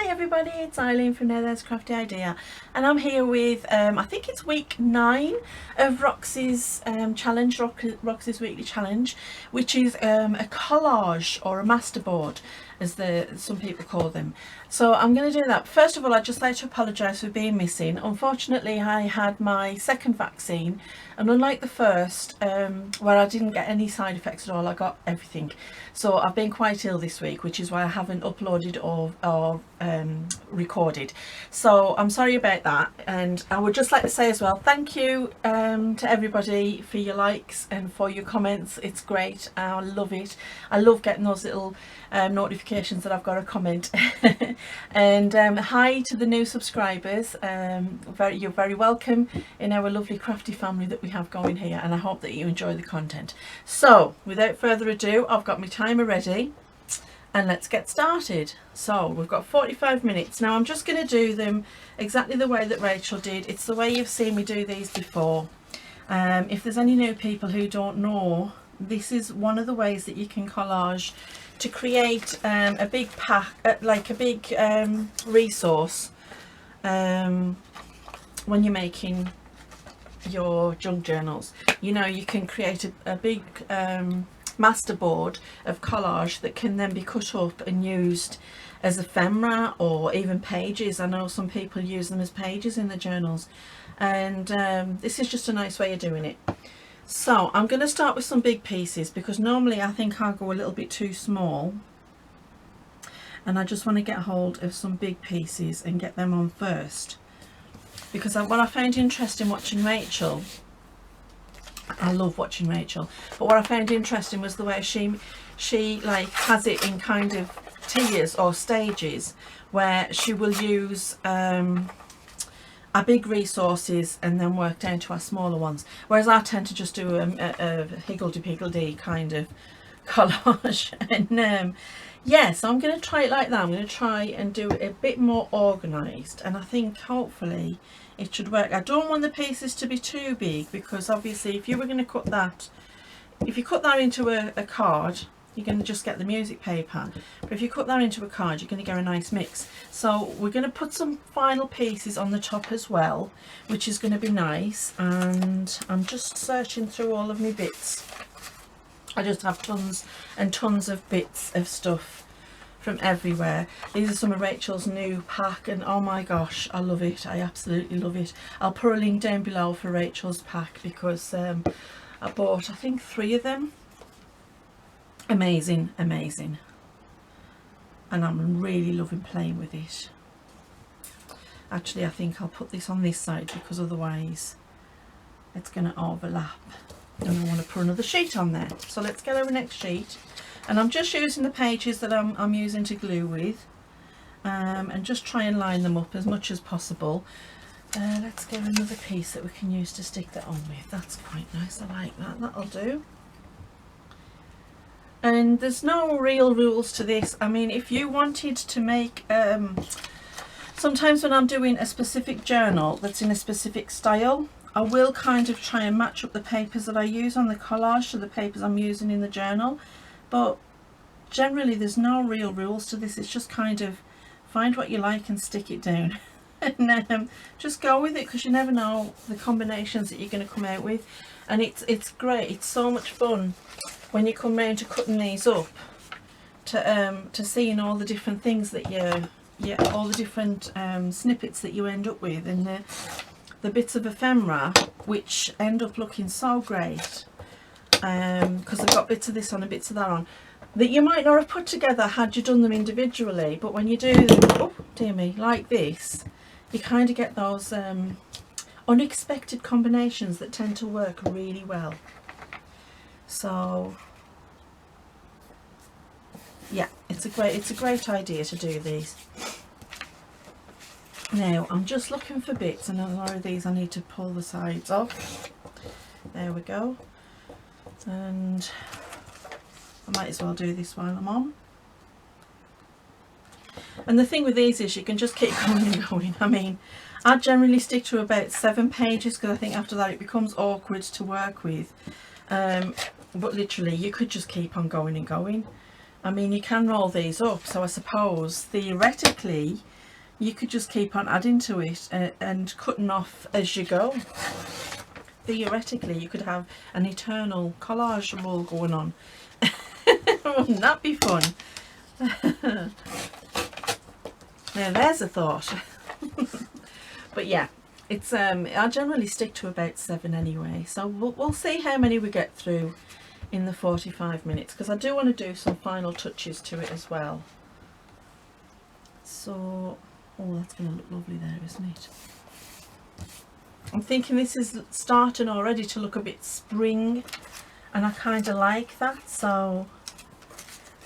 Hi everybody, it's Eileen from Now There's Crafty Idea, and I'm here with I think it's week 9 of Roxy's challenge, Roxy's weekly challenge, which is a collage or a masterboard as some people call them. So I'm going to do that. First of all, I'd just like to apologise for being missing. Unfortunately, I had my second vaccine, and unlike the first, where I didn't get any side effects at all, I got everything. So I've been quite ill this week, which is why I haven't uploaded or recorded. So I'm sorry about that, and I would just like to say as well, thank you to everybody for your likes and for your comments. It's great. I love it. I love getting those little notifications that I've got a comment. And hi to the new subscribers. You're very welcome in our lovely crafty family that we have going here, and I hope that you enjoy the content. So without further ado, I've got my timer ready and let's get started. So we've got 45 minutes. Now I'm just going to do them exactly the way that Rachel did. It's the way you've seen me do these before. If there's any new people who don't know, this is one of the ways that you can collage to create a big pack, like a big resource when you're making your junk journals. You know, you can create a big masterboard of collage that can then be cut up and used as ephemera or even pages. I know some people use them as pages in the journals, and this is just a nice way of doing it. So I'm going to start with some big pieces, because normally I think I'll go a little bit too small, and I just want to get hold of some big pieces and get them on first, because what I found interesting watching Rachel, I love watching Rachel, but what I found interesting was the way she like has it in kind of tiers or stages, where she will use our big resources and then work down to our smaller ones, whereas I tend to just do a higgledy-piggledy kind of collage. And yeah, so I'm going to try it like that. I'm going to try and do it a bit more organised, and I think hopefully it should work. I don't want the pieces to be too big, because obviously if you were going to cut that, if you cut that into a card, you're going to just get the music paper. But if you cut that into a card, you're going to get a nice mix. So we're going to put some final pieces on the top as well, which is going to be nice. And I'm just searching through all of my bits. I just have tons and tons of bits of stuff from everywhere. These are some of Rachel's new pack, and oh my gosh, I love it. I absolutely love it. I'll put a link down below for Rachel's pack, because I bought, I think, 3 of them. Amazing, amazing, and I'm really loving playing with it. Actually, I think I'll put this on this side, because otherwise it's going to overlap, and I want to put another sheet on there. So let's get our next sheet, and I'm just using the pages that I'm using to glue with, and just try and line them up as much as possible. Let's get another piece that we can use to stick that on with. That's quite nice. I like that. That'll do. And there's no real rules to this. I mean, if you wanted to make, sometimes when I'm doing a specific journal that's in a specific style, I will kind of try and match up the papers that I use on the collage to the papers I'm using in the journal. But generally there's no real rules to this. It's just kind of find what you like and stick it down. And just go with it, because you never know the combinations that you're going to come out with. And it's great. It's so much fun when you come round to cutting these up, to seeing all the different things that all the different snippets that you end up with, and the bits of ephemera which end up looking so great, because I've got bits of this on and bits of that on that you might not have put together had you done them individually. But when you do them, oh dear me, like this, you kind of get those unexpected combinations that tend to work really well. So yeah, it's a great idea to do these. Now I'm just looking for bits, and a lot of these I need to pull the sides off. There we go. And I might as well do this while I'm on. And the thing with these is you can just keep going and going. I mean, I generally stick to about 7 pages, because I think after that it becomes awkward to work with. But literally you could just keep on going and going. I mean, you can roll these up, so I suppose theoretically you could just keep on adding to it and cutting off as you go. Theoretically you could have an eternal collage roll going on. Wouldn't that be fun? Now there's a thought. But yeah, it's I generally stick to about 7 anyway, so we'll see how many we get through in the 45 minutes, because I do want to do some final touches to it as well. So, oh, that's going to look lovely there, isn't it? I'm thinking this is starting already to look a bit spring, and I kind of like that, so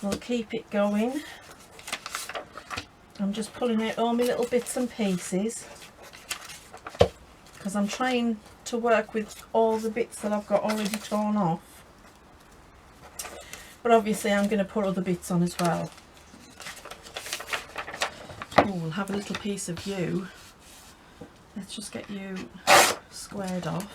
we'll keep it going. I'm just pulling out all my little bits and pieces because I'm trying to work with all the bits that I've got already torn off, but obviously I'm going to put other bits on as well. Oh, we'll have a little piece of you. Let's just get you squared off.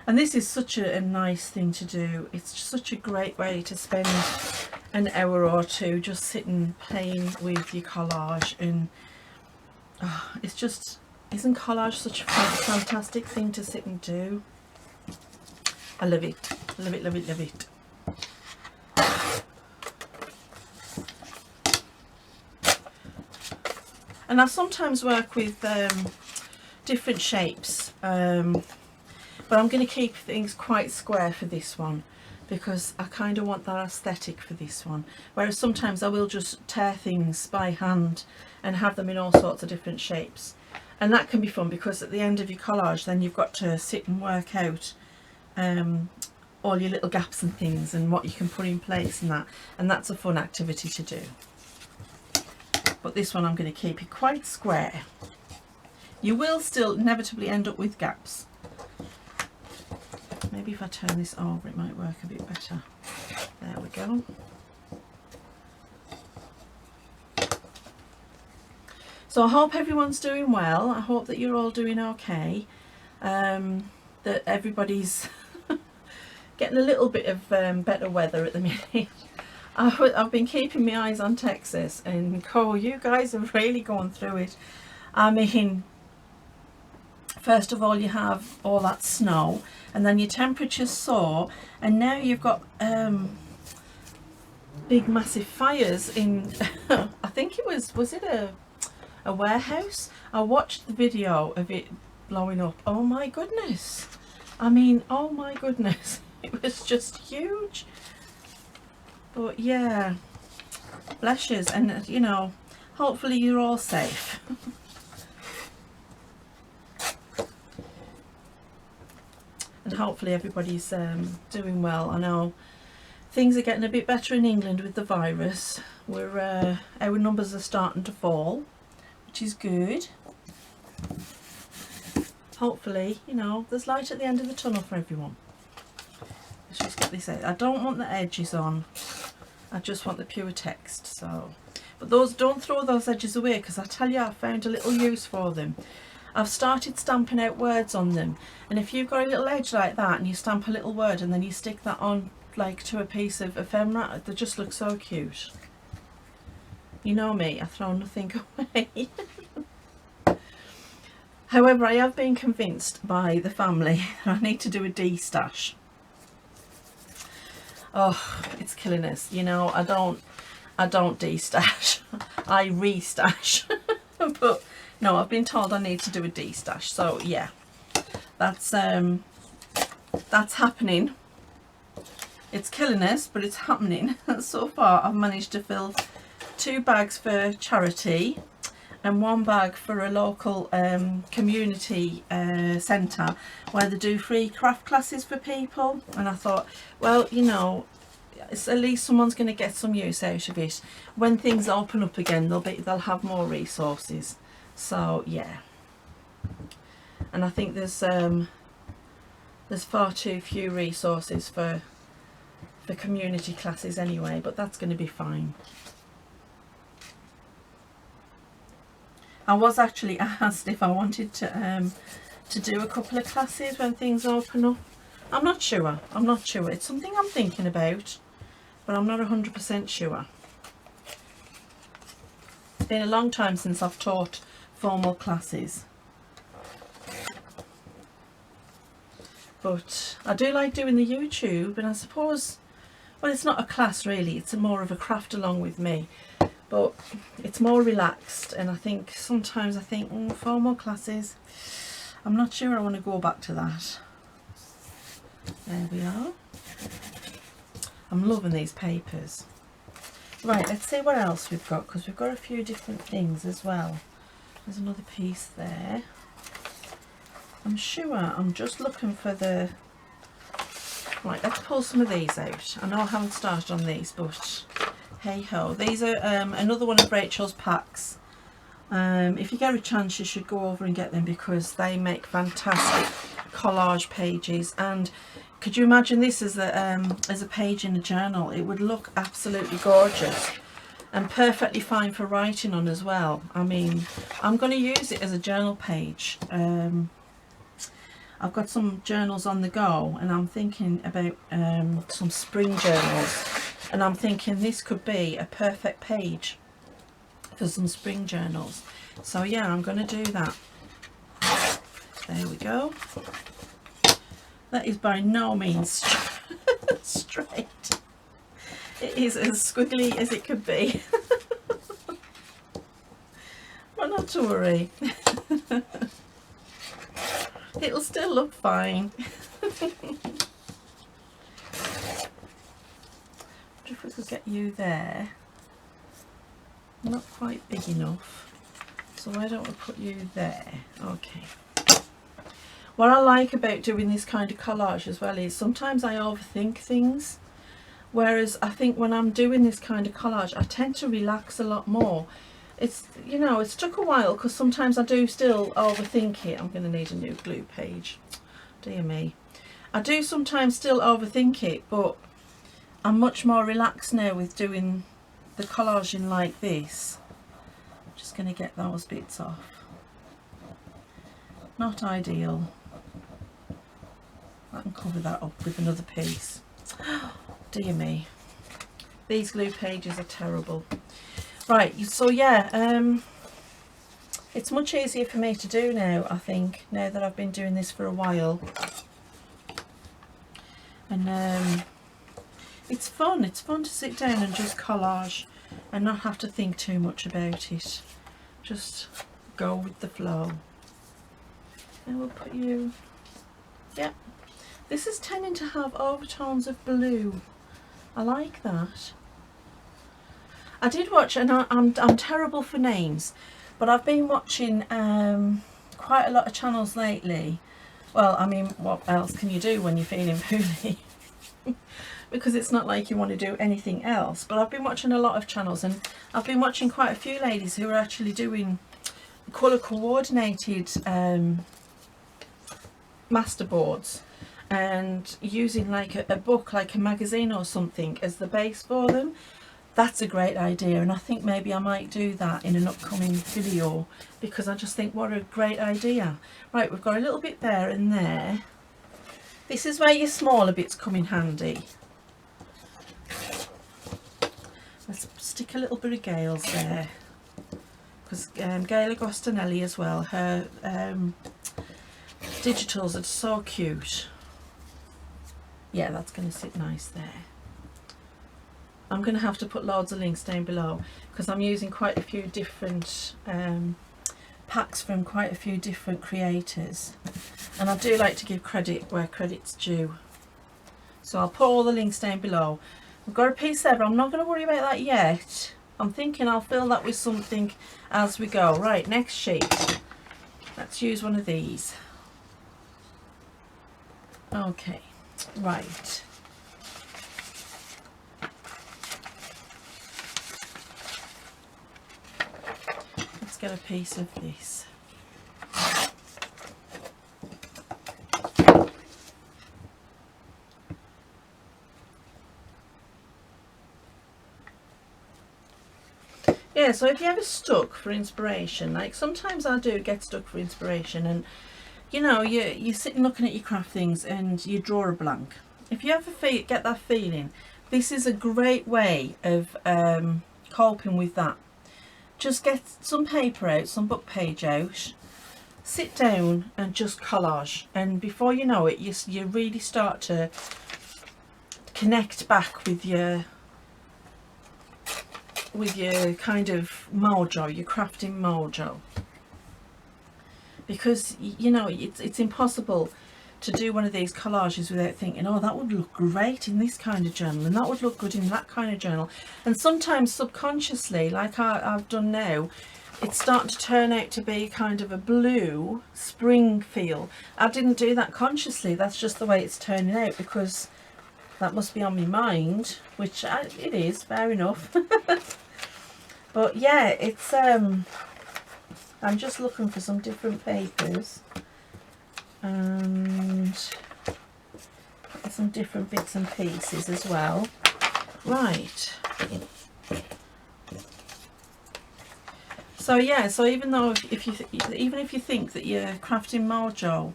And this is such a nice thing to do. It's such a great way to spend an hour or two just sitting playing with your collage, and it's just, isn't collage such a fantastic thing to sit and do? I love it. Love it, love it, love it. And I sometimes work with different shapes, but I'm going to keep things quite square for this one because I kind of want that aesthetic for this one. Whereas sometimes I will just tear things by hand and have them in all sorts of different shapes. And that can be fun because at the end of your collage then you've got to sit and work out all your little gaps and things and what you can put in place and that. And that's a fun activity to do. But this one I'm going to keep it quite square. You will still inevitably end up with gaps. Maybe if I turn this over it might work a bit better. There we go. So I hope everyone's doing well. I hope that you're all doing okay. That everybody's getting a little bit of better weather at the minute. I've been keeping my eyes on Texas, and you guys are really going through it. I mean, first of all you have all that snow, and then your temperatures soar, and now you've got big massive fires in I think it was it a warehouse? I watched the video of it blowing up. Oh my goodness, I mean, oh my goodness, it was just huge. But yeah, bless yous, and you know, hopefully you're all safe. And hopefully everybody's doing well. I know things are getting a bit better in England with the virus. Our numbers are starting to fall, which is good. Hopefully, you know, there's light at the end of the tunnel for everyone. Let's just get this out. I don't want the edges on. I just want the pure text. So, but those, don't throw those edges away, because I tell you, I found a little use for them. I've started stamping out words on them, and if you've got a little edge like that and you stamp a little word and then you stick that on like to a piece of ephemera, they just look so cute. You know me, I throw nothing away. However, I have been convinced by the family that I need to do a D-stash. Oh, it's killing us. You know, I don't D-stash. I re-stash. But no, I've been told I need to do a D-stash. So yeah, that's happening. It's killing us, but it's happening. So far, I've managed to fill 2 bags for charity and 1 bag for a local community centre where they do free craft classes for people. And I thought, well, you know, it's at least someone's going to get some use out of it. When things open up again, they'll have more resources. So yeah, and I think there's far too few resources for community classes anyway, but that's going to be fine. I was actually asked if I wanted to do a couple of classes when things open up, I'm not sure. I'm not sure. It's something I'm thinking about, but I'm not 100% sure. It's been a long time since I've taught formal classes. But I do like doing the YouTube, and I suppose, well, it's not a class really, it's more of a craft along with me. But it's more relaxed, and I think sometimes I think formal classes, I'm not sure I want to go back to that. There we are. I'm loving these papers. Right, let's see what else we've got, because we've got a few different things as well. There's another piece there. I'm sure I'm just looking for the... Right, let's pull some of these out. I know I haven't started on these, but hey ho. These are another one of Rachel's packs. If you get a chance, you should go over and get them, because they make fantastic collage pages. And could you imagine this as a page in a journal? It would look absolutely gorgeous and perfectly fine for writing on as well. I mean, I'm going to use it as a journal page. I've got some journals on the go, and I'm thinking about some spring journals, and I'm thinking this could be a perfect page for some spring journals. So yeah, I'm going to do that. There we go. That is by no means straight. It is as squiggly as it could be. But not to worry. It'll still look fine. Wonder if we could get you there. Not quite big enough. So why don't we put you there? Okay. What I like about doing this kind of collage as well is sometimes I overthink things. Whereas I think when I'm doing this kind of collage, I tend to relax a lot more. It's, you know, it's took a while, because sometimes I do still overthink it. I'm going to need a new glue page. Dear me. I do sometimes still overthink it, but I'm much more relaxed now with doing the collaging like this. I'm just going to get those bits off. Not ideal. I can cover that up with another piece. Dear me. These glue pages are terrible. Right, so yeah, it's much easier for me to do now, I think, now that I've been doing this for a while. And it's fun to sit down and just collage and not have to think too much about it. Just go with the flow. And we'll put you, yeah, this is tending to have overtones of blue. I like that. I did watch, and I'm terrible for names, but I've been watching quite a lot of channels lately. Well, I mean, what else can you do when you're feeling poorly? Because it's not like you want to do anything else. But I've been watching a lot of channels, and I've been watching quite a few ladies who are actually doing colour coordinated masterboards, and using like a book, like a magazine or something, as the base for them. That's a great idea, and I think maybe I might do that in an upcoming video, because I just think what a great idea. Right, we've got a little bit there and there. This is where your smaller bits come in handy. Let's stick a little bit of Gail's there, because Gail Agostinelli as well, her digitals are so cute. Yeah, that's going to sit nice there. I'm going to have to put loads of links down below, because I'm using quite a few different packs from quite a few different creators, and I do like to give credit where credit's due. So I'll put all the links down below. We've got a piece there, but I'm not going to worry about that yet. I'm thinking I'll fill that with something as we go. Right, next sheet. Let's use one of these. Okay, right. Get a piece of this. Yeah, so if you ever stuck for inspiration, like sometimes I do get stuck for inspiration, and you know, you're sitting looking at your craft things and you draw a blank. If you ever get that feeling, this is a great way of coping with that. Just get some paper out, some book page out, sit down and just collage, and before you know it, you really start to connect back with your kind of mojo, your crafting mojo. Because you know it's impossible to do one of these collages without thinking, oh, that would look great in this kind of journal, and that would look good in that kind of journal. And sometimes subconsciously, like I've done now, it's starting to turn out to be kind of a blue spring feel. I didn't do that consciously, that's just the way it's turning out, because that must be on my mind, which it is, fair enough. But yeah, it's I'm just looking for some different papers and some different bits and pieces as well. Right. So yeah, so even though even if you think that your crafting mojo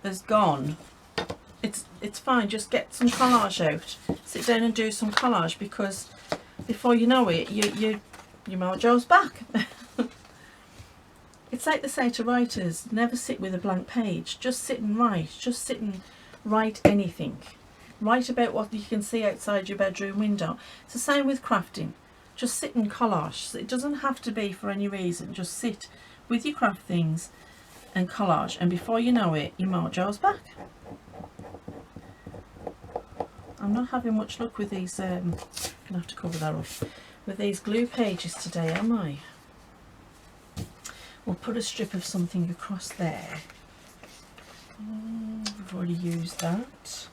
has gone, it's fine. Just get some collage out. Sit down and do some collage, because before you know it, your mojo's back. It's like they say to writers, never sit with a blank page. Just sit and write. Just sit and write anything. Write about what you can see outside your bedroom window. It's the same with crafting. Just sit and collage. It doesn't have to be for any reason. Just sit with your craft things and collage, and before you know it, your mojo's back. I'm not having much luck with these, I'm gonna have to cover that up, with these glue pages today, am I? We'll put a strip of something across there. We've already used that.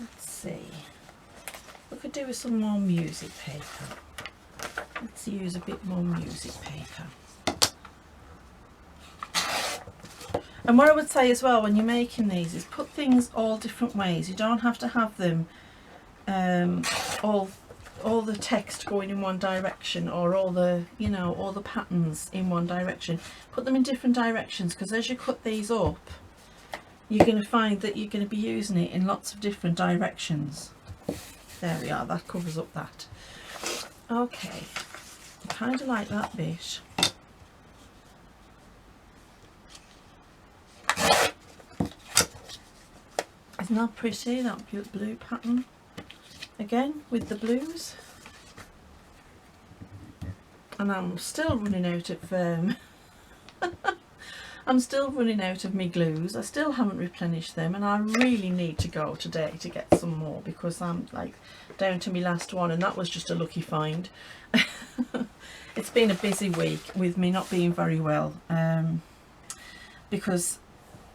Let's see. We could do with some more music paper. Let's use a bit more music paper. And what I would say as well when you're making these is put things all different ways. You don't have to have them all the text going in one direction, or all the, you know, all the patterns in one direction. Put them in different directions, because as you cut these up, you're going to find that you're going to be using it in lots of different directions. There we are, that covers up that. Okay, I kind of like that bit. Isn't that pretty, that blue pattern? Again with the blues. And I'm still running out of I'm still running out of me glues. I still haven't replenished them, and I really need to go today to get some more, because I'm like down to my last one, and that was just a lucky find. It's been a busy week with me not being very well, because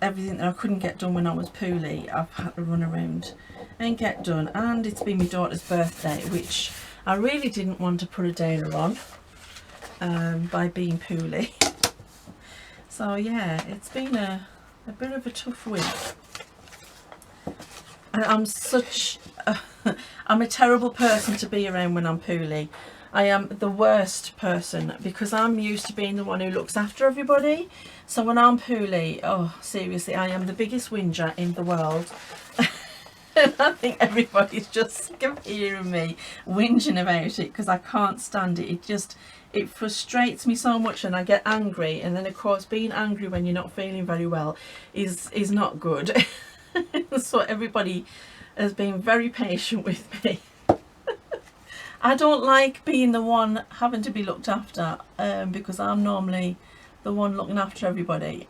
everything that I couldn't get done when I was poorly, I've had to run around and get done. And it's been my daughter's birthday, which I really didn't want to put a downer on by being poorly. So yeah, it's been a bit of a tough week. And I'm a terrible person to be around when I'm poorly. I am the worst person, because I'm used to being the one who looks after everybody. So when I'm poorly, oh seriously, I am the biggest whinger in the world. And I think everybody's just sick of hearing me whinging about it, because I can't stand it. It frustrates me so much, and I get angry. And then of course, being angry when you're not feeling very well is not good. So everybody has been very patient with me. I don't like being the one having to be looked after, because I'm normally the one looking after everybody.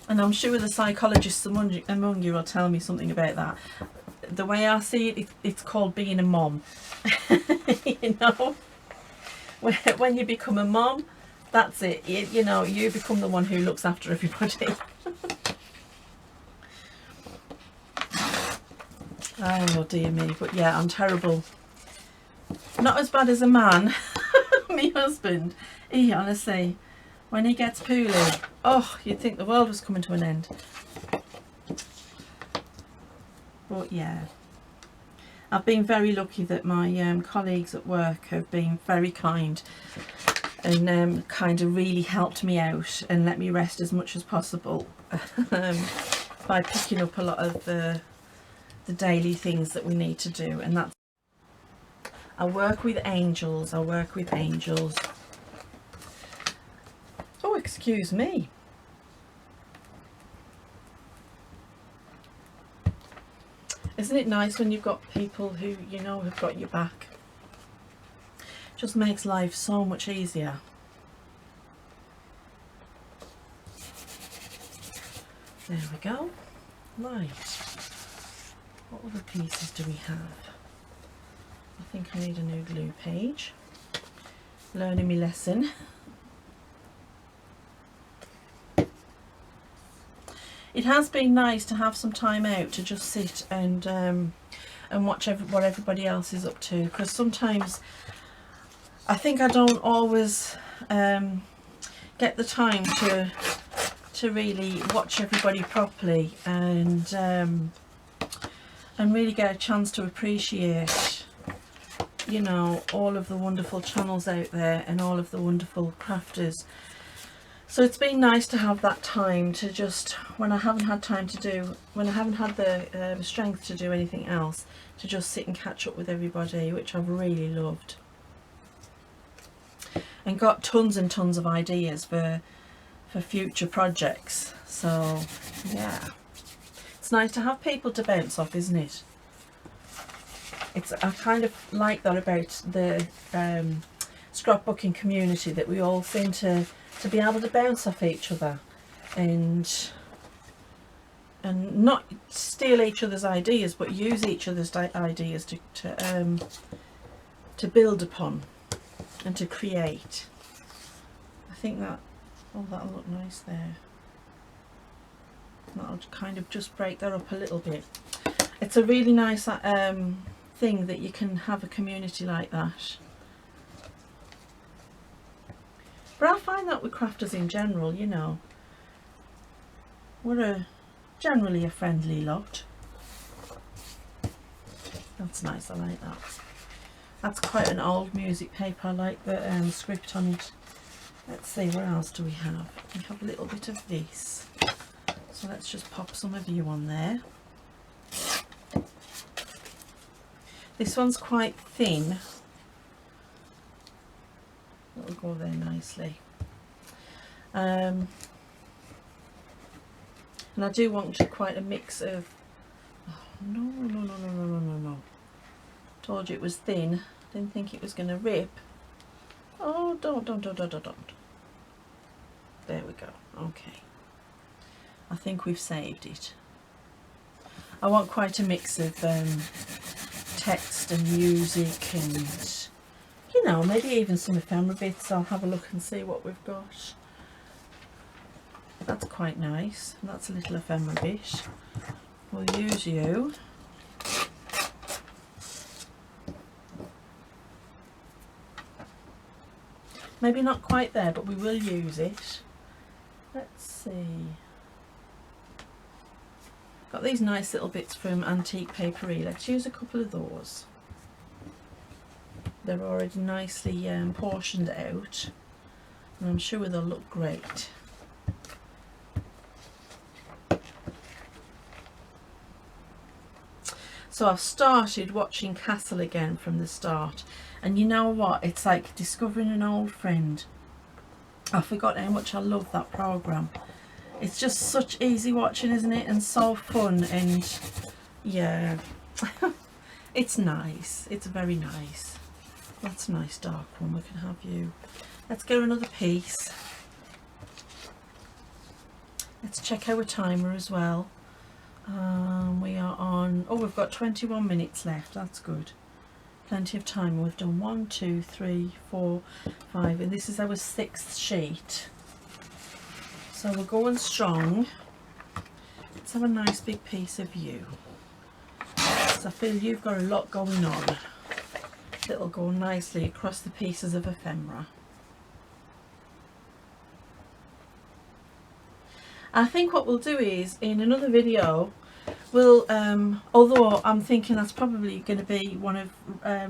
And I'm sure the psychologists among you will tell me something about that. The way I see it, it's called being a mom. You know, when you become a mom, that's it. You know, you become the one who looks after everybody. Oh dear me, but yeah, I'm terrible. Not as bad as a man. My husband, he honestly, when he gets poorly, oh, you'd think the world was coming to an end. But yeah, I've been very lucky that my colleagues at work have been very kind and kind of really helped me out and let me rest as much as possible by picking up a lot of the daily things that we need to do. And that's, I work with angels. I work with angels. Oh, excuse me. Isn't it nice when you've got people who you know have got your back? Just makes life so much easier. There we go. Right. What other pieces do we have? I think I need a new glue page. Learning my lesson. It has been nice to have some time out to just sit and watch what everybody else is up to, because sometimes I think I don't always get the time to really watch everybody properly and really get a chance to appreciate, you know, all of the wonderful channels out there and all of the wonderful crafters. So it's been nice to have that time to just, when I haven't had the strength to do anything else, to just sit and catch up with everybody, which I've really loved. And got tons and tons of ideas for future projects. So yeah, it's nice to have people to bounce off, isn't it? I kind of like that about the scrapbooking community, that we all seem to be able to bounce off each other and not steal each other's ideas, but use each other's ideas to build upon and to create. I think that, oh, that'll look nice there. That'll kind of just break that up a little bit. It's a really nice thing that you can have a community like that. But I find that with crafters in general, you know, we're generally a friendly lot. That's nice, I like that. That's quite an old music paper. I like the script on it. Let's see, what else do we have? We have a little bit of this. So let's just pop some of you on there. This one's quite thin. That'll go there nicely. And I do want quite a mix of, oh, no. Told you it was thin. Didn't think it was going to rip. Oh, don't. There we go. Okay. I think we've saved it. I want quite a mix of text and music and, you know, maybe even some ephemera bits. I'll have a look and see what we've got. That's quite nice. That's a little ephemera bit. We'll use you. Maybe not quite there, but we will use it. Let's see. Got these nice little bits from Antique Papery. Let's use a couple of those. They're already nicely portioned out, and I'm sure they'll look great. So I've started watching Castle again from the start, and you know what, it's like discovering an old friend. I forgot how much I love that programme. It's just such easy watching, isn't it, and so fun, and yeah. It's nice, it's very nice. That's a nice dark one. We can have you. Let's go another piece. Let's check our timer as well. We are on, oh, we've got 21 minutes left. That's good. Plenty of time. We've done 1, 2, 3, 4, 5, and this is our 6th sheet. So we're going strong. Let's have a nice big piece of you. So I feel you've got a lot going on. It'll go nicely across the pieces of ephemera. I think what we'll do is, in another video, we'll, although I'm thinking that's probably going to be one of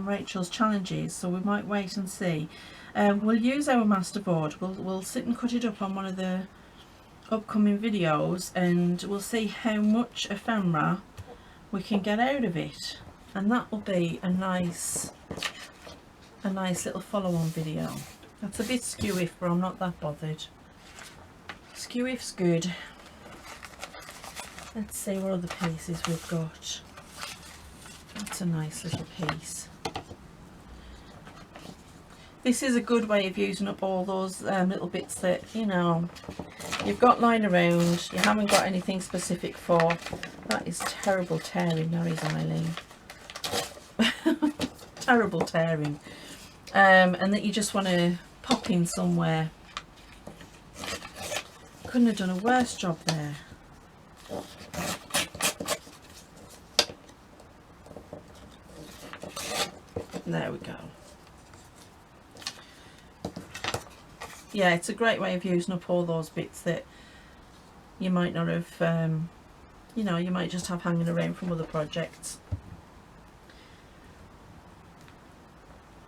Rachel's challenges, so we might wait and see. We'll use our masterboard. We'll sit and cut it up on one of the upcoming videos, and we'll see how much ephemera we can get out of it, and that will be a nice little follow-on video. That's a bit skew-if, but I'm not that bothered. Skew-if's good. Let's see what other pieces we've got. That's a nice little piece. This is a good way of using up all those little bits that, you know, you've got lying around, you haven't got anything specific for. That is terrible tearing, Mary's Eileen. Terrible tearing. And that you just want to pop in somewhere. Couldn't have done a worse job there. There we go. Yeah, it's a great way of using up all those bits that you might not have, you know, you might just have hanging around from other projects.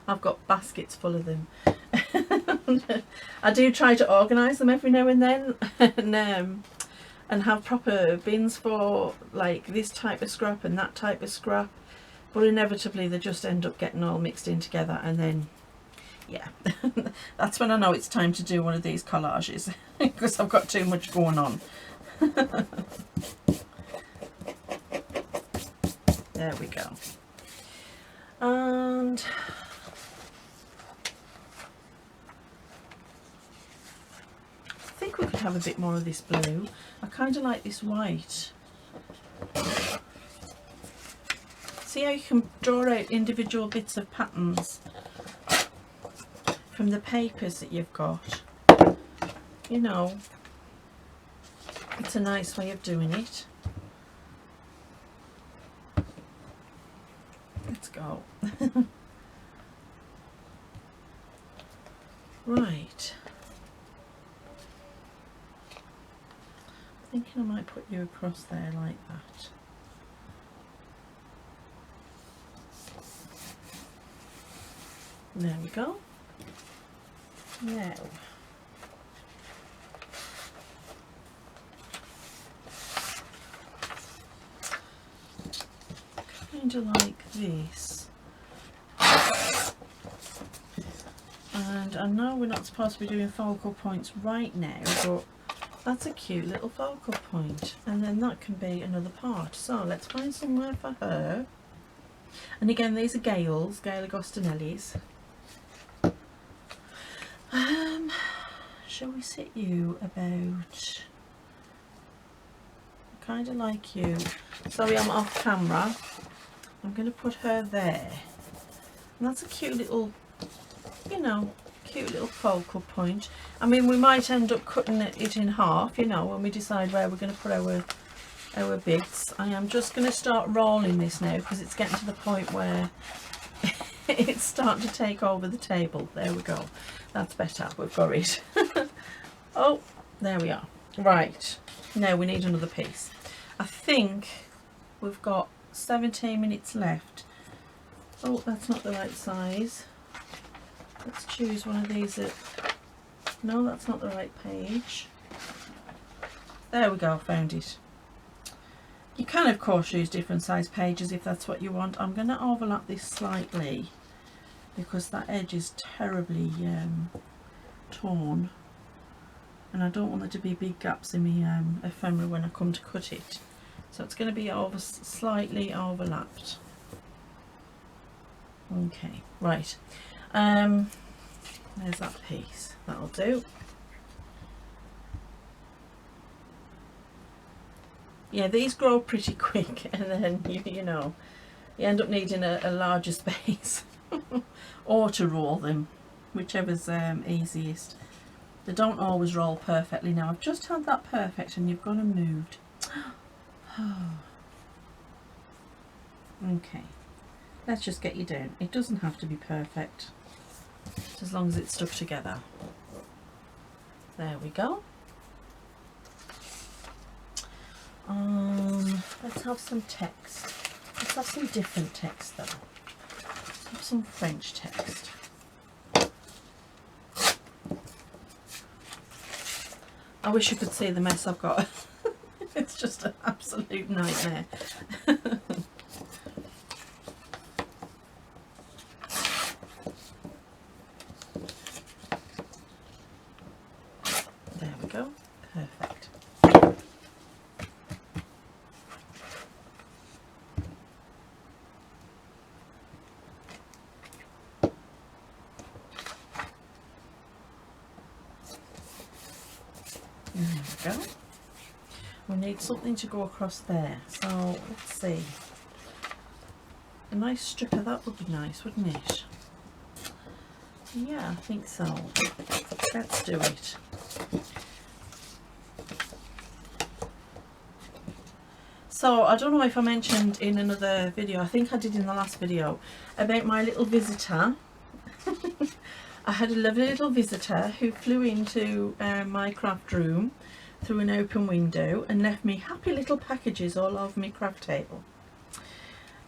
I've got baskets full of them. I do try to organise them every now and then, and have proper bins for like this type of scrap and that type of scrap, but inevitably they just end up getting all mixed in together, and then yeah, that's when I know it's time to do one of these collages because I've got too much going on. There we go. And I think we could have a bit more of this blue. I kind of like this white. See how you can draw out individual bits of patterns from the papers that you've got. You know, it's a nice way of doing it. Let's go. Right. I'm thinking I might put you across there like that. There we go. Now, kind of like this. And I know we're not supposed to be doing focal points right now, but that's a cute little focal point, and then that can be another part. So let's find somewhere for her. And again, these are Gail Agostinelli's. Shall we sit you about, kind of like you? Sorry, I'm off camera. I'm going to put her there. And that's a cute little, you know, cute little focal point. I mean, we might end up cutting it in half, you know, when we decide where we're going to put our bits. I am just going to start rolling this now because it's getting to the point where it's starting to take over the table. There we go. That's better. We've got it. Oh, there we are. Right. Now we need another piece. I think we've got 17 minutes left. Oh, that's not the right size. Let's choose one of these. No, that's not the right page. There we go. Found it. You can, of course, use different size pages if that's what you want. I'm going to overlap this slightly because that edge is terribly torn, and I don't want there to be big gaps in my ephemera when I come to cut it. So it's going to be slightly overlapped. Okay, right. There's that piece. That'll do. Yeah, these grow pretty quick, and then you know, you end up needing a larger space or to roll them, whichever's easiest. They don't always roll perfectly. Now I've just had that perfect and you've gone and moved. Okay, let's just get you down. It doesn't have to be perfect, as long as it's stuck together. There we go. Let's have some text. Let's have some different text though. Let's have some French text. I wish you could see the mess I've got. It's just an absolute nightmare. There we go. Perfect. There we go. We need something to go across there. So let's see. A nice strip of that would be nice, wouldn't it? Yeah, I think so. Let's do it. So I don't know if I mentioned in another video, I think I did in the last video, about my little visitor. I had a lovely little visitor who flew into my craft room through an open window and left me happy little packages all over my craft table.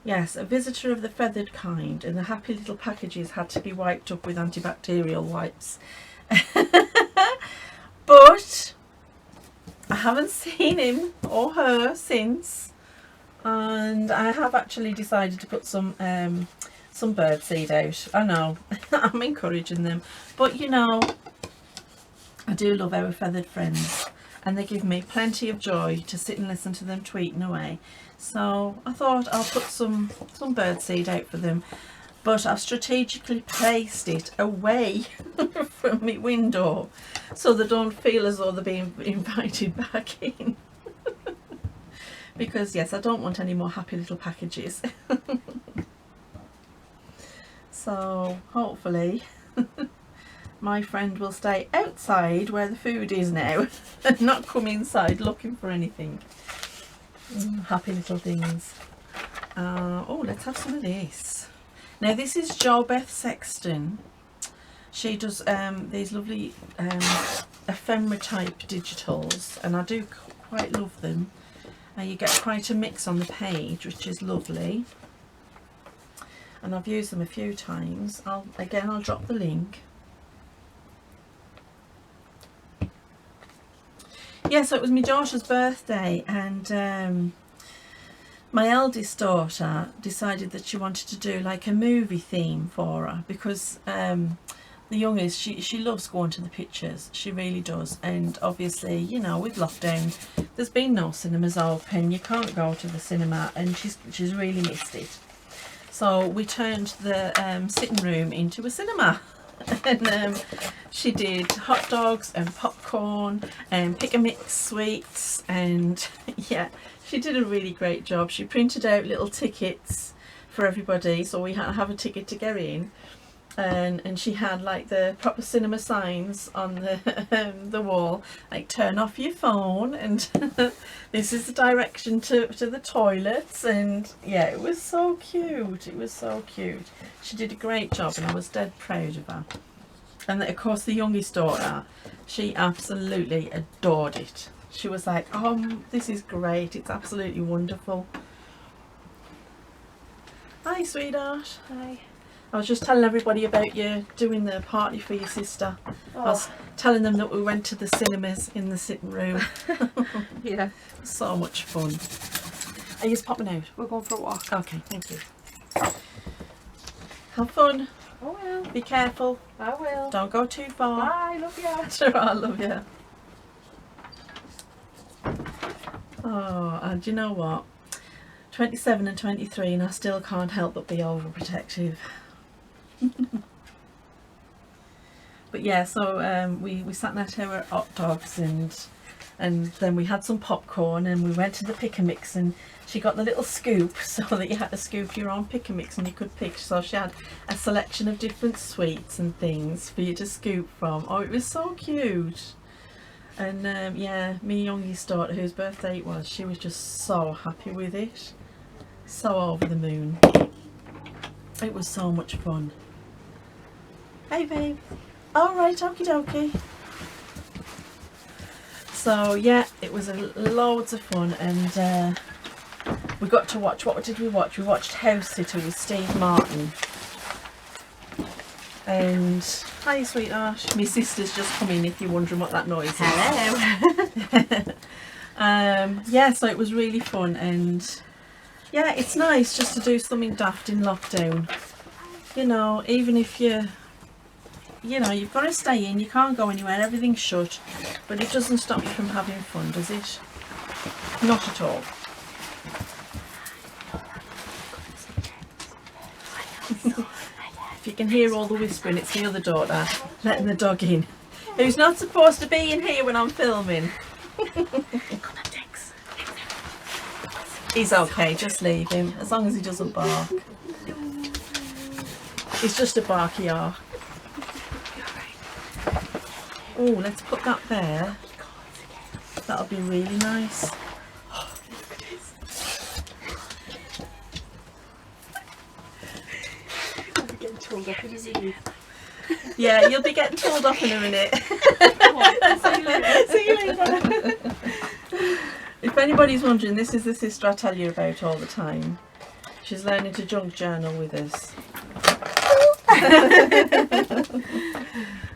Yes, a visitor of the feathered kind, and the happy little packages had to be wiped up with antibacterial wipes. But I haven't seen him or her since, and I have actually decided to put some birdseed out. I know, I'm encouraging them, but you know, I do love our feathered friends, and they give me plenty of joy to sit and listen to them tweeting away. So I thought I'll put some birdseed out for them, but I've strategically placed it away from my window so they don't feel as though they're being invited back in. Because yes, I don't want any more happy little packages. So hopefully my friend will stay outside where the food is now and not come inside looking for anything. Happy little things. Oh, let's have some of this. Now this is Jo Beth Sexton. She does these lovely ephemera type digitals, and I do quite love them. You get quite a mix on the page, which is lovely, and I've used them a few times. I'll drop the link. Yeah, so it was my daughter's birthday, and my eldest daughter decided that she wanted to do like a movie theme for her, because the youngest, she loves going to the pictures, she really does. And obviously, you know, with lockdown there's been no cinemas open, you can't go to the cinema, and she's really missed it. So we turned the sitting room into a cinema. And she did hot dogs and popcorn and pick a mix sweets, and yeah, she did a really great job. She printed out little tickets for everybody, so we had to have a ticket to get in, and she had like the proper cinema signs on the wall, like turn off your phone, and this is the direction to the toilets. And yeah, it was so cute, it was so cute. She did a great job, and I was dead proud of her. And of course the youngest daughter, she absolutely adored it. She was like, oh, this is great, it's absolutely wonderful. Hi sweetheart. Hi. I was just telling everybody about you doing the party for your sister. Oh. I was telling them that we went to the cinemas in the sitting room. Yeah. So much fun. Are you just popping out? We're going for a walk. Okay, thank you. Have fun. I will. Be careful. I will. Don't go too far. Bye, love ya. Sure, I love you. Oh, and you know what? 27 and 23, and I still can't help but be overprotective. But yeah, so we sat and ate our hot dogs, and then we had some popcorn, and we went to the pick and mix, and she got the little scoop so that you had to scoop your own pick and mix, and you could pick. So she had a selection of different sweets and things for you to scoop from. Oh, it was so cute. And yeah, my youngest daughter, whose birthday it was, she was just so happy with it, so over the moon. It was so much fun. Hey babe. All right, okie dokie. So yeah, it was loads of fun, and we got to watch, what did we watch? We watched House Sitter with Steve Martin. And hi sweetheart, my sister's just come in if you're wondering what that noise is. Hello. Yeah, so it was really fun, and yeah, it's nice just to do something daft in lockdown. You know, even if you've got to stay in, you can't go anywhere, everything's shut, but it doesn't stop you from having fun, does it? Not at all. If you can hear all the whispering, it's the other daughter letting the dog in, who's not supposed to be in here when I'm filming. He's okay, just leave him, as long as he doesn't bark. He's just a barky ark. Oh, let's put that there. That'll be really nice. Yeah, you'll be getting told off in a minute. See you later. If anybody's wondering, this is the sister I tell you about all the time. She's learning to junk journal with us.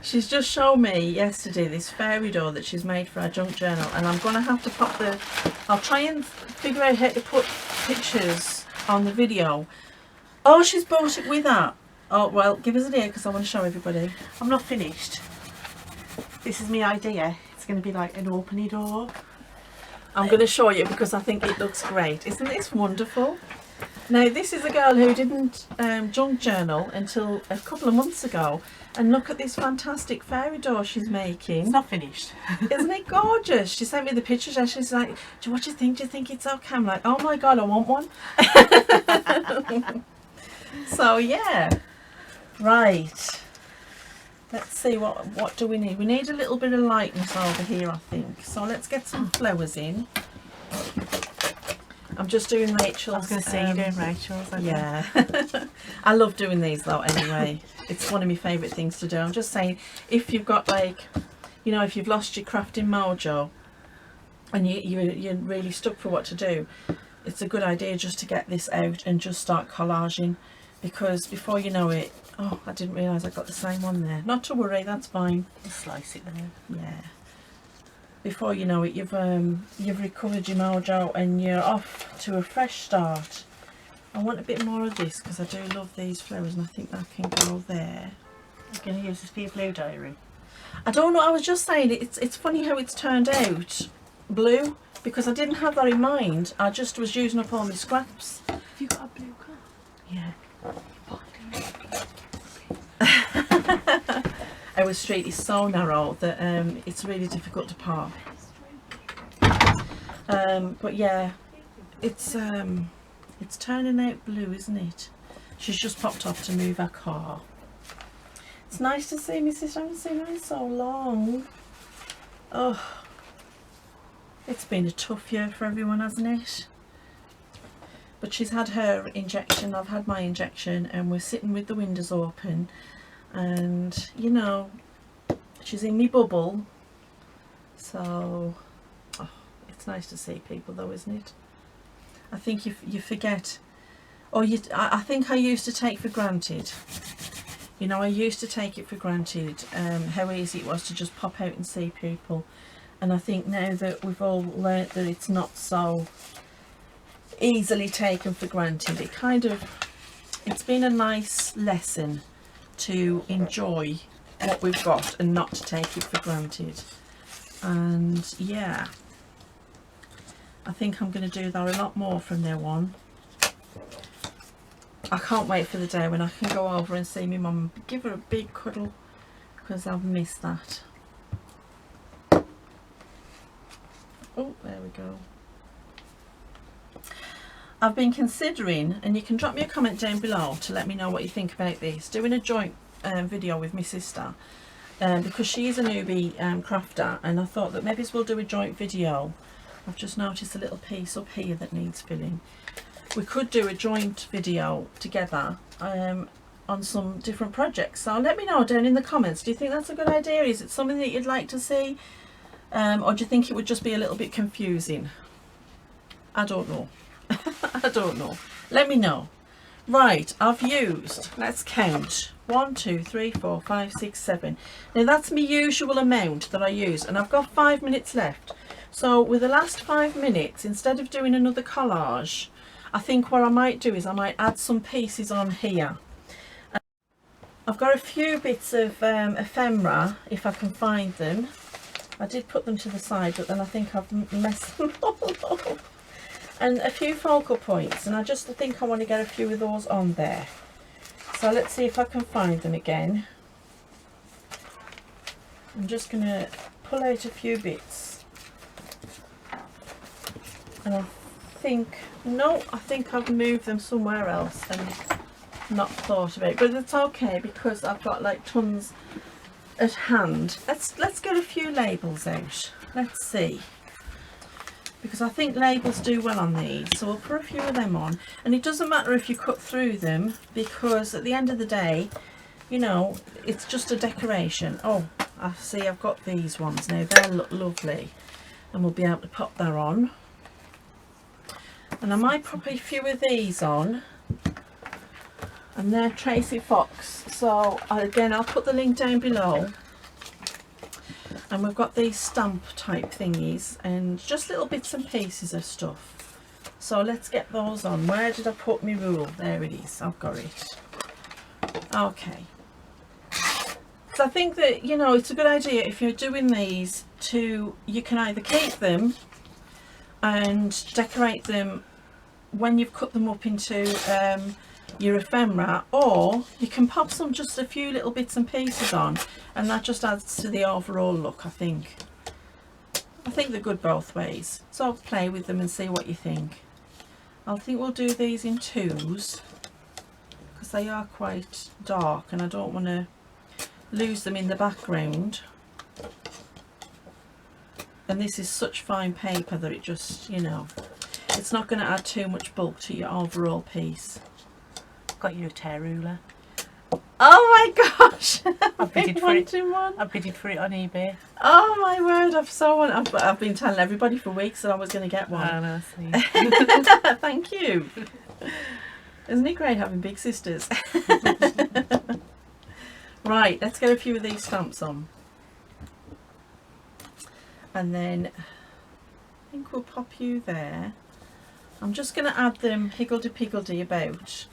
She's just shown me yesterday this fairy door that she's made for our junk journal, and I'm going to have to pop I'll try and figure out how to put pictures on the video. Oh, she's bought it with her. Oh, well, give us an ear because I want to show everybody. I'm not finished. This is my idea. It's going to be like an opening door. I'm going to show you because I think it looks great. Isn't this wonderful? Now, this is a girl who didn't junk journal until a couple of months ago. And look at this fantastic fairy door she's making. It's not finished. Isn't it gorgeous? She sent me the pictures and she's like, what do you think? Do you think it's okay? I'm like, oh my God, I want one. So, yeah. Right. Let's see, what do we need? We need a little bit of lightness over here, I think. So let's get some flowers in. I'm just doing Rachel's. I was going to say you're doing Rachel's. Yeah. I love doing these though anyway. It's one of my favourite things to do. I'm just saying, if you've got like, if you've lost your crafting mojo and you're really stuck for what to do, it's a good idea just to get this out and just start collaging, because before you know it, oh, I didn't realise I got the same one there. Not to worry, that's fine. Just slice it there. Yeah. Before you know it, you've recovered your mojo and you're off to a fresh start. I want a bit more of this because I do love these flowers, and I think that can go there. You're going to use this for your blue diary? I don't know, I was just saying, it's funny how it's turned out blue, because I didn't have that in mind. I just was using up all my scraps. Have you got a blue car? Yeah. Our street is so narrow that it's really difficult to park. But yeah, it's turning out blue, isn't it? She's just popped off to move her car. It's nice to see my sister. I haven't seen her in so long. Oh, it's been a tough year for everyone, hasn't it? But she's had her injection, I've had my injection, and we're sitting with the windows open, and she's in me bubble, so it's nice to see people though, isn't it? I think you forget, or I think I used to take for granted, I used to take it for granted how easy it was to just pop out and see people, and I think now that we've all learnt that it's not so easily taken for granted, it's been a nice lesson to enjoy what we've got and not to take it for granted. And yeah, I think I'm going to do that a lot more from now on. I can't wait for the day when I can go over and see my mum, give her a big cuddle, because I've missed that. Oh, there we go. I've been considering, and you can drop me a comment down below to let me know what you think about this, doing a joint video with my sister, because she is a newbie crafter, and I thought that maybe we'll do a joint video. I've just noticed a little piece up here that needs filling. We could do a joint video together on some different projects, so let me know down in the comments. Do you think that's a good idea? Is it something that you'd like to see? Or do you think it would just be a little bit confusing? I don't know. I don't know. Let me know. Right, I've used, let's count, 1, 2, 3, 4, 5, 6, 7. Now that's my usual amount that I use, and I've got 5 minutes left. So with the last 5 minutes, instead of doing another collage, I think what I might do is I might add some pieces on here. I've got a few bits of ephemera, if I can find them. I did put them to the side, but then I think I've messed them all up. And a few focal points, and I just think I want to get a few of those on there. So let's see if I can find them again. I'm just going to pull out a few bits. And I think, no, I think I've moved them somewhere else and not thought of it. But it's okay because I've got like tons at hand. Let's get a few labels out. Let's see. Because I think labels do well on these, so we'll put a few of them on. And it doesn't matter if you cut through them, because at the end of the day, you know, it's just a decoration. Oh, I see I've got these ones now. They look lovely, and we'll be able to pop that on. And I might pop a few of these on, and they're Tracy Fox. So again, I'll put the link down below. And we've got these stamp type thingies and just little bits and pieces of stuff. So let's get those on. Where did I put my rule? There it is. I've got it. Okay. So I think that, you know, it's a good idea if you're doing these to, you can either keep them and decorate them when you've cut them up into your ephemera, or you can pop some, just a few little bits and pieces on, and that just adds to the overall look. I think they're good both ways, so play with them and see what you think. I think we'll do these in 2s because they are quite dark and I don't want to lose them in the background, and this is such fine paper that it just, you know, it's not going to add too much bulk to your overall piece. Got you a tear ruler. Oh my gosh! I've bidded for it. I bidded for it on eBay. Oh my word! I've been telling everybody for weeks that I was going to get one. Oh, no, see. Thank you. Isn't it great having big sisters? Right, let's get a few of these stamps on, and then I think we'll pop you there. I'm just going to add them higgledy-piggledy about.